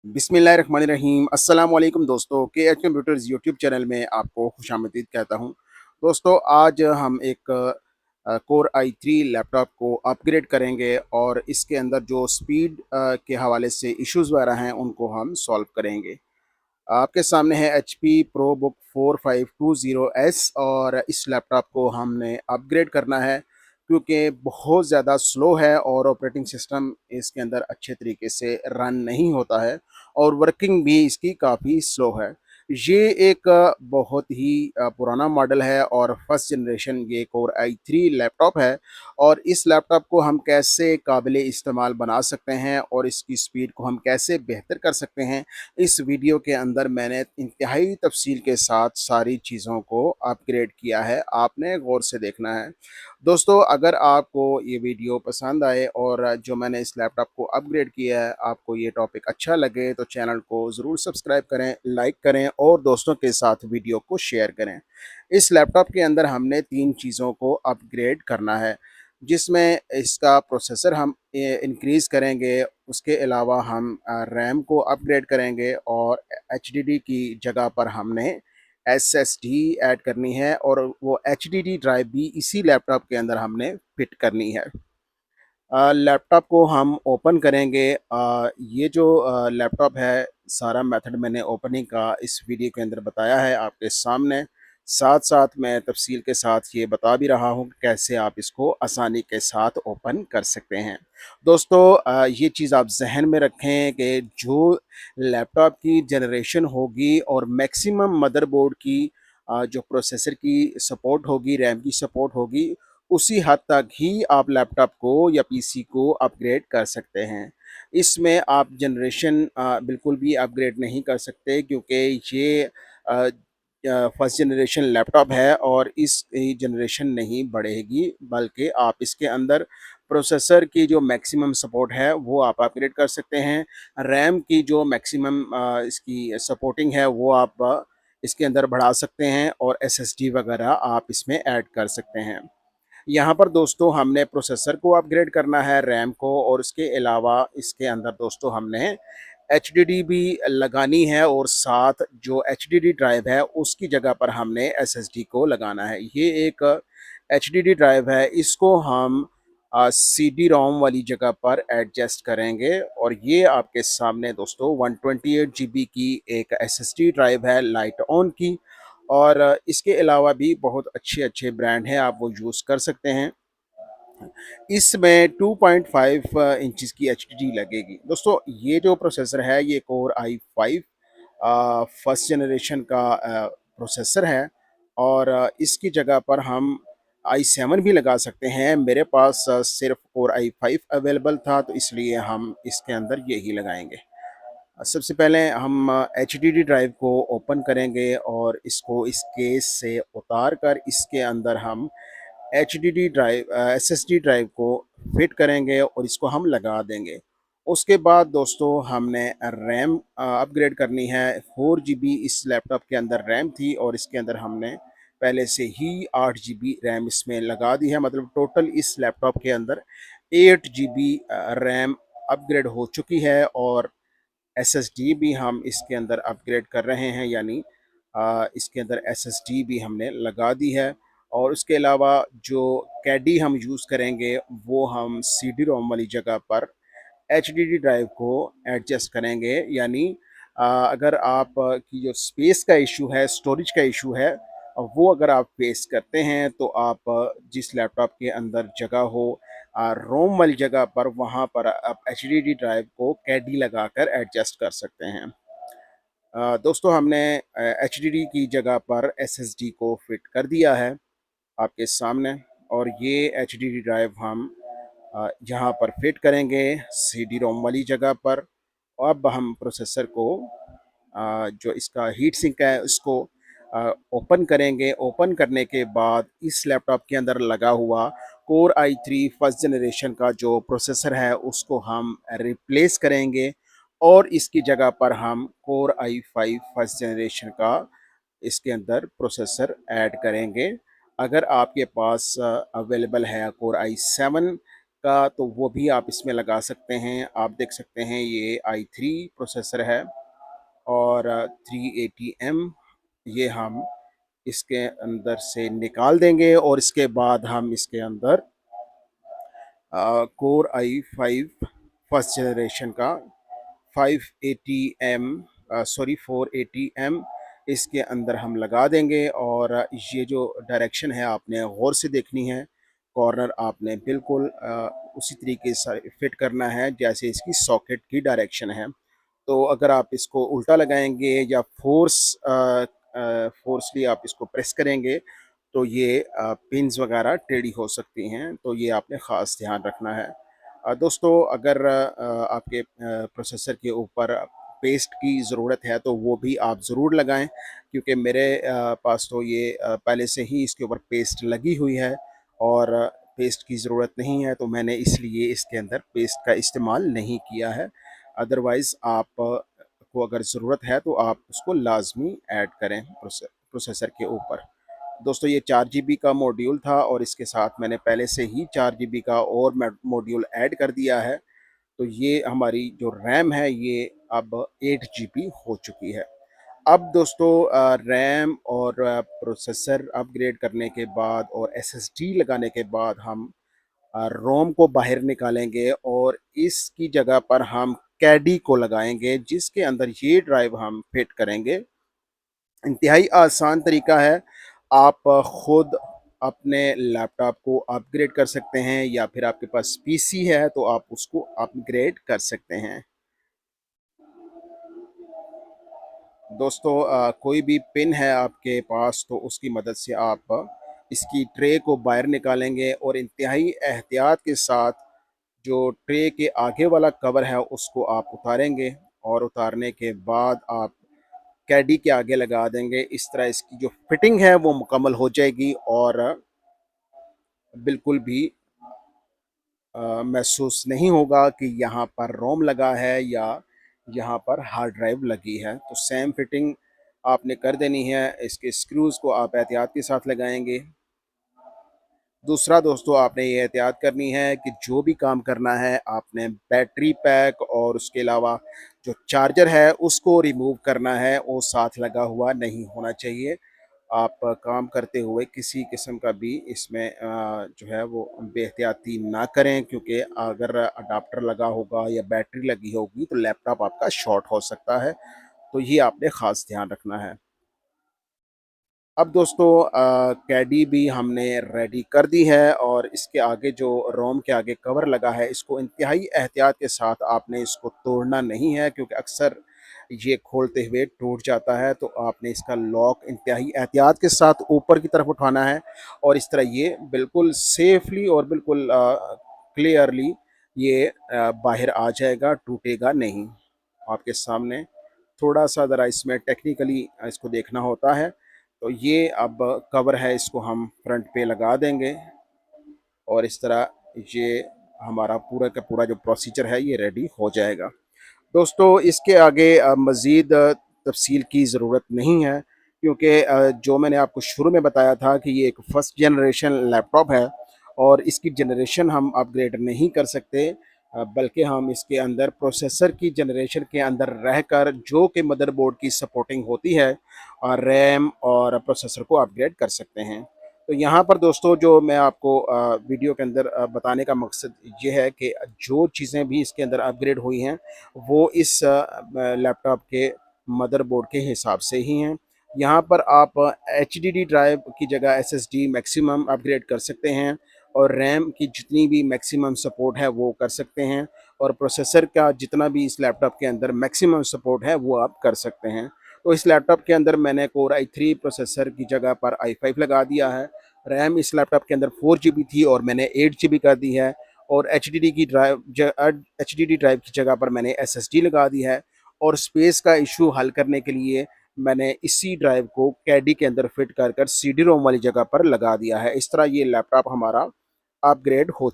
बिस्मिल्लाहिर्रहमानिर्रहीम अस्सलाम वालेकुम दोस्तों के एच कंप्यूटर्स यूट्यूब चैनल में आपको खुशामदीद कहता हूँ। दोस्तों आज हम एक कोर आई थ्री लैपटॉप को अपग्रेड करेंगे और इसके अंदर जो स्पीड के हवाले से इश्यूज़ वगैरह हैं उनको हम सॉल्व करेंगे। आपके सामने है एच पी प्रो बुक 4520 और इस लैपटॉप को हमने अपग्रेड करना है क्योंकि बहुत ज़्यादा स्लो है और ऑपरेटिंग सिस्टम इसके अंदर अच्छे तरीके से रन नहीं होता है और वर्किंग भी इसकी काफ़ी स्लो है। ये एक बहुत ही पुराना मॉडल है और फर्स्ट जनरेशन ये कोर आई थ्री लैपटॉप है और इस लैपटॉप को हम कैसे काबिल इस्तेमाल बना सकते हैं और इसकी स्पीड को हम कैसे बेहतर कर सकते हैं, इस वीडियो के अंदर मैंने इंतहाई तफसील के साथ सारी चीज़ों को अपग्रेड किया है, आपने गौर से देखना है। दोस्तों अगर आपको ये वीडियो पसंद आए और जो मैंने इस लैपटॉप को अपग्रेड किया है, आपको ये टॉपिक अच्छा लगे तो चैनल को ज़रूर सब्सक्राइब करें, लाइक करें और दोस्तों के साथ वीडियो को शेयर करें। इस लैपटॉप के अंदर हमने 3 चीज़ों को अपग्रेड करना है, जिसमें इसका प्रोसेसर हम इंक्रीज़ करेंगे, उसके अलावा हम रैम को अपग्रेड करेंगे और एचडीडी की जगह पर हमने एसएसडी ऐड करनी है और वो एचडीडी ड्राइव भी इसी लैपटॉप के अंदर हमने फिट करनी है। लैपटॉप को हम ओपन करेंगे। ये जो लैपटॉप है, सारा मेथड मैंने ओपनिंग का इस वीडियो के अंदर बताया है आपके सामने। साथ-साथ मैं तफ़सील के साथ ये बता भी रहा हूँ कि कैसे आप इसको आसानी के साथ ओपन कर सकते हैं। दोस्तों ये चीज़ आप ज़हन में रखें कि जो लैपटॉप की जनरेशन होगी और मैक्सिमम मदरबोर्ड की जो प्रोसेसर की सपोर्ट होगी, रैम की सपोर्ट होगी, उसी हद तक ही आप लैपटॉप को या पीसी को अपग्रेड कर सकते हैं। इसमें आप जनरेशन बिल्कुल भी अपग्रेड नहीं कर सकते क्योंकि ये फर्स्ट जनरेशन लैपटॉप है और इस जनरेशन नहीं बढ़ेगी, बल्कि आप इसके अंदर प्रोसेसर की जो मैक्सिमम सपोर्ट है वो आप अपग्रेड कर सकते हैं। रैम की जो मैक्सिमम इसकी सपोर्टिंग है वो आप इसके अंदर बढ़ा सकते हैं और एसएसडी वगैरह आप इसमें ऐड कर सकते हैं। यहाँ पर दोस्तों हमने प्रोसेसर को अपग्रेड करना है, रैम को, और उसके अलावा इसके अंदर दोस्तों हमने एचडीडी भी लगानी है और साथ जो एचडीडी ड्राइव है उसकी जगह पर हमने एसएसडी को लगाना है। ये एक एचडीडी ड्राइव है, इसको हम सीडी रोम वाली जगह पर एडजस्ट करेंगे और ये आपके सामने दोस्तों 128 जीबी की एक एसएसडी ड्राइव है लाइट ऑन की और इसके अलावा भी बहुत अच्छे-अच्छे ब्रांड हैं, आप वो यूज़ कर सकते हैं। इसमें 2.5 इंचेस की एचडीडी लगेगी। दोस्तों ये जो प्रोसेसर है ये कोर i5 फर्स्ट जनरेशन का प्रोसेसर है और इसकी जगह पर हम i7 भी लगा सकते हैं। मेरे पास सिर्फ कोर i5 अवेलेबल था तो इसलिए हम इसके अंदर यही लगाएँगे। सबसे पहले हम एचडीडी ड्राइव को ओपन करेंगे और इसको इस केस से उतार कर इसके अंदर हम एचडीडी ड्राइव एसएसडी ड्राइव को फिट करेंगे और इसको हम लगा देंगे। उसके बाद दोस्तों हमने रैम अपग्रेड करनी है। 4 जीबी इस लैपटॉप के अंदर रैम थी और इसके अंदर हमने पहले से ही 8 जीबी रैम इसमें लगा दी है, मतलब टोटल इस लैपटॉप के अंदर 8 जीबी रैम अपग्रेड हो चुकी है और एसएसडी भी हम इसके अंदर अपग्रेड कर रहे हैं, यानी इसके अंदर एसएसडी भी हमने लगा दी है और उसके अलावा जो कैडी हम यूज़ करेंगे वो हम सीडी रोम वाली जगह पर एचडीडी ड्राइव को एडजस्ट करेंगे, यानी अगर आप की जो स्पेस का इशू है, स्टोरेज का इशू है, वो अगर आप फेस करते हैं तो आप जिस लैपटॉप के अंदर जगह हो रोम वाली जगह पर, वहाँ पर आप एचडीडी ड्राइव को कैडी लगाकर एडजस्ट कर सकते हैं। दोस्तों हमने एचडीडी की जगह पर एसएसडी को फिट कर दिया है आपके सामने और ये एचडीडी ड्राइव हम यहाँ पर फिट करेंगे सीडी रोम वाली जगह पर। अब हम प्रोसेसर को जो इसका हीट सिंक है उसको ओपन करेंगे। ओपन करने के बाद इस लैपटॉप के अंदर लगा हुआ core I three first generation का जो प्रोसेसर है उसको हम रिप्लेस करेंगे और इसकी जगह पर हम कोर आई फाइव फर्स्ट जनरेशन का इसके अंदर प्रोसेसर ऐड करेंगे। अगर आपके पास अवेलेबल है कोर i7 का, तो वो भी आप इसमें लगा सकते हैं। आप देख सकते हैं ये i3 प्रोसेसर है और 380M ये हम इसके अंदर से निकाल देंगे और इसके बाद हम इसके अंदर कोर i5 फर्स्ट जनरेशन का 580M सॉरी 480M इसके अंदर हम लगा देंगे। और ये जो डायरेक्शन है आपने गौर से देखनी है, कॉर्नर आपने बिल्कुल उसी तरीके से फिट करना है जैसे इसकी सॉकेट की डायरेक्शन है। तो अगर आप इसको उल्टा लगाएंगे या फोर्सली आप इसको प्रेस करेंगे तो ये पिन्स वगैरह टेढ़ी हो सकती हैं, तो ये आपने ख़ास ध्यान रखना है। दोस्तों अगर आपके प्रोसेसर के ऊपर पेस्ट की ज़रूरत है तो वो भी आप ज़रूर लगाएं, क्योंकि मेरे पास तो ये पहले से ही इसके ऊपर पेस्ट लगी हुई है और पेस्ट की ज़रूरत नहीं है, तो मैंने इसलिए इसके अंदर पेस्ट का इस्तेमाल नहीं किया है। अदरवाइज़ आप को अगर ज़रूरत है तो आप उसको लाजमी ऐड करें प्रोसेसर के ऊपर। दोस्तों ये 4 GB का मॉड्यूल था और इसके साथ मैंने पहले से ही 4 GB का और मॉड्यूल ऐड कर दिया है, तो ये हमारी जो रैम है ये अब 8 GB हो चुकी है। अब दोस्तों रैम और प्रोसेसर अपग्रेड करने के बाद और SSD लगाने के बाद हम रोम को बाहर निकालेंगे और इसकी जगह पर हम कैडी को लगाएंगे, जिसके अंदर ये ड्राइव हम फिट करेंगे। इंतहाई आसान तरीका है, आप खुद अपने लैपटॉप को अपग्रेड कर सकते हैं या फिर आपके पास पीसी है तो आप उसको अपग्रेड कर सकते हैं। दोस्तों कोई भी पिन है आपके पास तो उसकी मदद से आप इसकी ट्रे को बाहर निकालेंगे और इंतहाई एहतियात के साथ जो ट्रे के आगे वाला कवर है उसको आप उतारेंगे और उतारने के बाद आप कैडी के आगे लगा देंगे। इस तरह इसकी जो फिटिंग है वो मुकम्मल हो जाएगी और बिल्कुल भी महसूस नहीं होगा कि यहाँ पर रोम लगा है या यहाँ पर हार्ड ड्राइव लगी है। तो सेम फिटिंग आपने कर देनी है। इसके स्क्रूज़ को आप एहतियात के साथ लगाएंगे। दूसरा दोस्तों आपने ये एहतियात करनी है कि जो भी काम करना है आपने बैटरी पैक और उसके अलावा जो चार्जर है उसको रिमूव करना है, वो साथ लगा हुआ नहीं होना चाहिए। आप काम करते हुए किसी किस्म का भी इसमें जो है वो बेहतियाती ना करें, क्योंकि अगर अडाप्टर लगा होगा या बैटरी लगी होगी तो लैपटॉप आपका शॉर्ट हो सकता है। तो ये आपने ख़ास ध्यान रखना है। अब दोस्तों कैडी भी हमने रेडी कर दी है और इसके आगे जो रोम के आगे कवर लगा है इसको इंतहाई एहतियात के साथ आपने इसको तोड़ना नहीं है, क्योंकि अक्सर ये खोलते हुए टूट जाता है। तो आपने इसका लॉक इंतहाई एहतियात के साथ ऊपर की तरफ उठाना है और इस तरह ये बिल्कुल सेफली और बिल्कुल क्लियरली ये बाहर आ जाएगा, टूटेगा नहीं। आपके सामने थोड़ा सा ज़रा इसमें टेक्निकली इसको देखना होता है। तो ये अब कवर है, इसको हम फ्रंट पे लगा देंगे और इस तरह ये हमारा पूरा का पूरा जो प्रोसीजर है ये रेडी हो जाएगा। दोस्तों इसके आगे मज़ीद तफ़सील की ज़रूरत नहीं है, क्योंकि जो मैंने आपको शुरू में बताया था कि ये एक फ़र्स्ट जनरेशन लैपटॉप है और इसकी जनरेशन हम अपग्रेड नहीं कर सकते, बल्कि हम इसके अंदर प्रोसेसर की जनरेशन के अंदर रहकर जो कि मदरबोर्ड की सपोर्टिंग होती है और रैम और प्रोसेसर को अपग्रेड कर सकते हैं। तो यहाँ पर दोस्तों जो मैं आपको वीडियो के अंदर बताने का मकसद ये है कि जो चीज़ें भी इसके अंदर अपग्रेड हुई हैं वो इस लैपटॉप के मदरबोर्ड के हिसाब से ही हैं। यहाँ पर आप एचडीडी ड्राइव की जगह एसएसडी मैक्सिमम अपग्रेड कर सकते हैं और रैम की जितनी भी मैक्सिमम सपोर्ट है वो कर सकते हैं और प्रोसेसर का जितना भी इस लैपटॉप के अंदर मैक्सिमम सपोर्ट है वो आप कर सकते हैं। तो इस लैपटॉप के अंदर मैंने कोर i3 प्रोसेसर की जगह पर i5 लगा दिया है। रैम इस लैपटॉप के अंदर 4 GB थी और मैंने 8 GB कर दी है और एचडीडी ड्राइव की जगह पर मैंने एसएसडी लगा दी है और स्पेस का इशू हल करने के लिए मैंने इसी ड्राइव को कैडी के अंदर फिट कर कर सीडी रोम वाली जगह पर लगा दिया है। इस तरह ये लैपटॉप हमारा अपग्रेड हो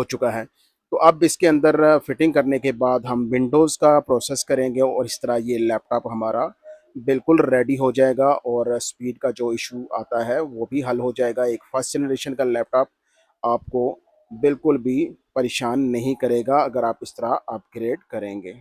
चुका है। तो अब इसके अंदर फिटिंग करने के बाद हम विंडोज़ का प्रोसेस करेंगे और इस तरह ये लैपटॉप हमारा बिल्कुल रेडी हो जाएगा और स्पीड का जो इशू आता है वो भी हल हो जाएगा। एक फर्स्ट जनरेशन का लैपटॉप आपको बिल्कुल भी परेशान नहीं करेगा अगर आप इस तरह अपग्रेड करेंगे।